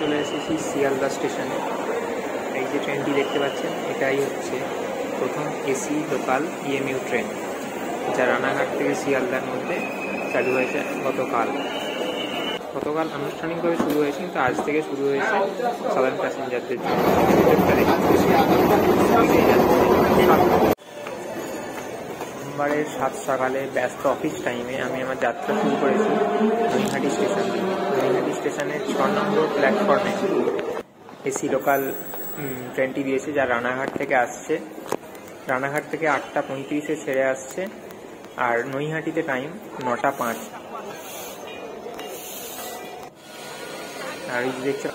চলে এসেছি শিয়ালদা স্টেশনে। এই যে ট্রেনটি দেখতে পাচ্ছেন, এটাই হচ্ছে প্রথম এসি লোকাল ইএমইউ ট্রেন, যা রানাঘাট থেকে শিয়ালদার মধ্যে চালু হয়েছে গতকাল আনুষ্ঠানিকভাবে শুরু হয়েছে, কিন্তু আজ থেকে শুরু হয়েছে সাধারণ প্যাসেঞ্জারদের জন্য। সোমবারের 7 সকালে ব্যস্ত অফিস টাইমে আমি আমার যাত্রা শুরু করেছি নৈহাটি স্টেশন থেকে। নৈহাটি স্টেশনের 6 নম্বর প্ল্যাটফর্মে এসি লোকাল ট্রেনটি দিয়েছে, যা রানাঘাট থেকে আসছে। রানাঘাট থেকে 8টা 35-এ ছেড়ে আসছে, আর নৈহাটিতে টাইম 9টা 5। আর এই দেখছো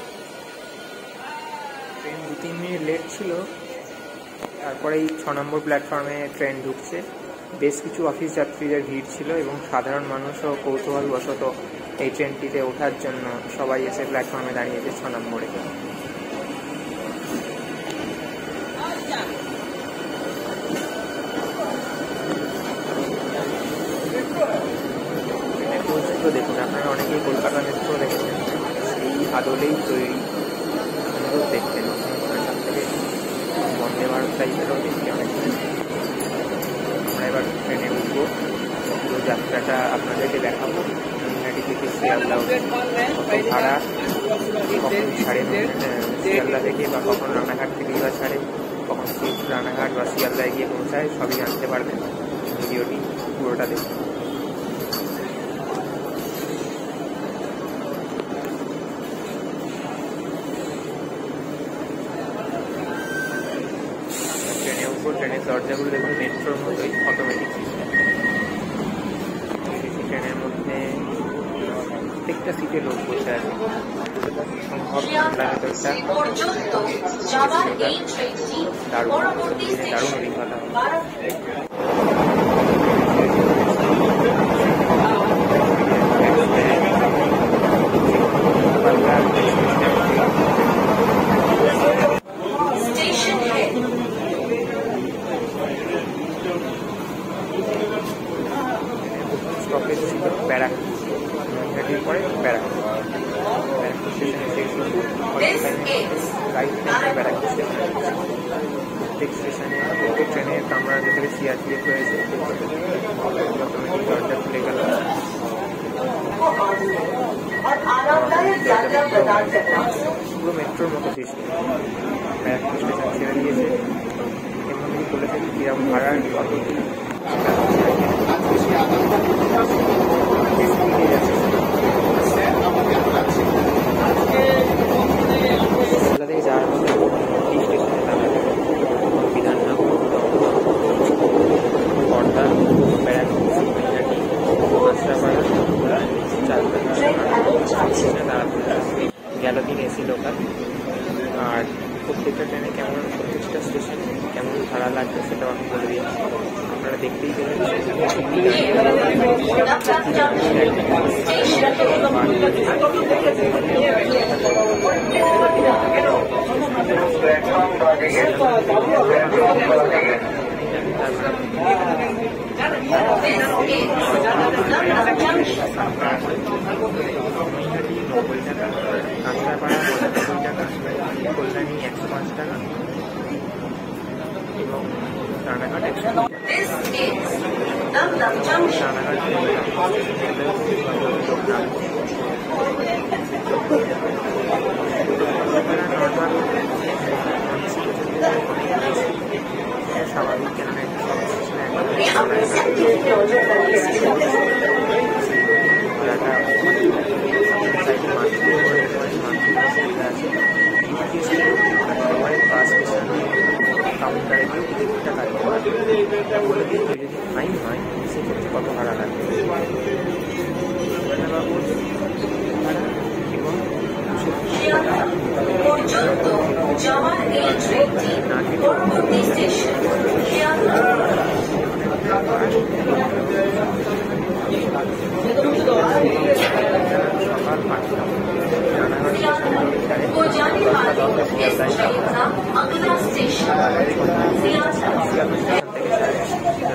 ট্রেন 2-3 মিনিট লেট ছিল, তারপরে এই 6 নম্বর প্ল্যাটফর্মে ট্রেন ঢুকছে। বেশ কিছু অফিস যাত্রীদের ভিড় ছিল এবং সাধারণ মানুষও কৌতূহলবশত এই ট্রেনটিতে ওঠার জন্য সবাই এসে প্ল্যাটফর্মে দাঁড়িয়েছে 6 নম্বরে। দেখুন, আপনারা অনেকেই কলকাতা মেট্রো দেখেছেন, সেই আদলেই তৈরি, সুন্দর দেখতে। সব থেকে বন্দে ভারত টাইপেরও দেখতে অনেক। আমরা এবার ট্রেনে উঠবো, পুরো যাত্রাটা আপনাদেরকে দেখাবো। নৈহাটি থেকে শিয়ালদা কত ভাড়া, কখন ছাড়ে শিয়ালদা থেকে, বা কখন রানাঘাট থেকেই বা ছাড়ে, কখন রানাঘাট বা শিয়ালদায় গিয়ে পৌঁছায়, সবই জানতে পারবেন। ভিডিওটি পুরোটা দেখুন। ট্রেনের দরজাগুলো দেখুন, মেট্রোর মতোই অটোমেটিক সিস্টেম। ট্রেনের মধ্যে প্রত্যেকটা সিটে লোক বসে আছে, সম্ভব ঠান্ডা ভেতরটা দারুণ অভিজ্ঞতা হবে। স্টপেজ ছিল ব্যারাক, নৈহাটির পরে ব্যারাক স্টেশনে ব্যারাক স্টেশনে। প্রত্যেক স্টেশনে প্রত্যেক ট্রেনের কামরার ভেতরে সিআরপিএফ রয়েছে। অটোমেটিক দরজা খুলে গেল, পুরো মেট্রোর মতো সিস্টেম। ব্যারাক স্টেশন ছেড়ে দিয়েছে। এর মধ্যে বলে থাকি কিরকম ভাড়ার কত যাওয়ার মধ্যে এই স্টেশনে দাঁড়াবে বিধাননগর, বর্ধা, ব্যারাকপুর, নৈহাটি, মাছরাপাড়া, চালদা স্টেশনে দাঁড়াতে গেল 3 এসি লোকাল। আর প্রত্যেকটা ট্রেনে প্রত্যেকটা স্টেশনে কেমন ভাড়া লাগবে সেটাও আমি বলে দিয়েছি, আপনারা দেখতেই পেলেন। নৈহাটি 90 টাকা, কাঁচরাপাড়া 95 টাকা, কল্যাণী 105 টাকা এবং রানাঘাট 100 টাকা। স্বাভাবিক, কেন কাউন্টারে গিয়ে টিকিটটা কাটতে পারবে। বলে দিই, যদি ফাইন হয় সেক্ষেত্রে কত ভাড়া লাগবে এবং সকাল 8টা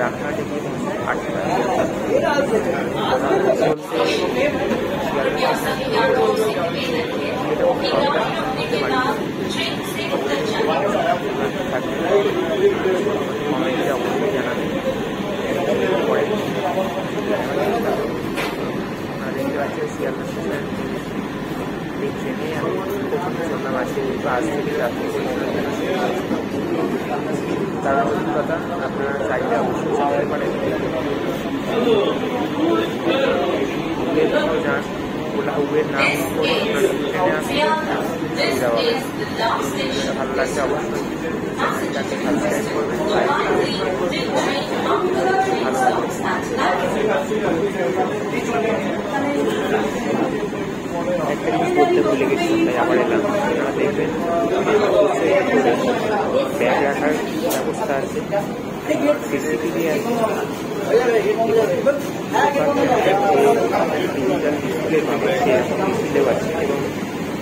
রানাঘাটে গিয়ে পৌঁছায় 8টা। চলতে বললাম আজকে কিন্তু আজ থেকে রাত্রি তার অভিজ্ঞতা আপনারা চাইলে অবশ্যই জানতে পারেন। যান ওলা উবের নাম করে আপনারা ট্রেনে আসবেন, সুবিধা হবে। ভালো লাগছে অবশ্যই চ্যানেলটাকে সাবস্ক্রাইব করবেন, লাইক করবেন, ভালো লাগবে। একটা জিনিস করতে ভুলে গেছি, তাই আবার এলাম। আপনারা দেখবেন ব্যাগ রাখার ব্যবস্থা আছে, সিসিটিভি আছে, ডিজিটাল ডিসপ্লে পাচ্ছে, ডিসপ্লেও আছে এবং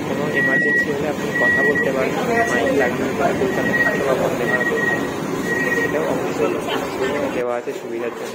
কোনো এমার্জেন্সি হলে আপনি কথা বলতে পারেন। মাইক লাগিয়ে কলকাতা মেট্রো বা বন্দে ভারত, সেটাও অবশ্যই দেওয়া আছে সুবিধার জন্য।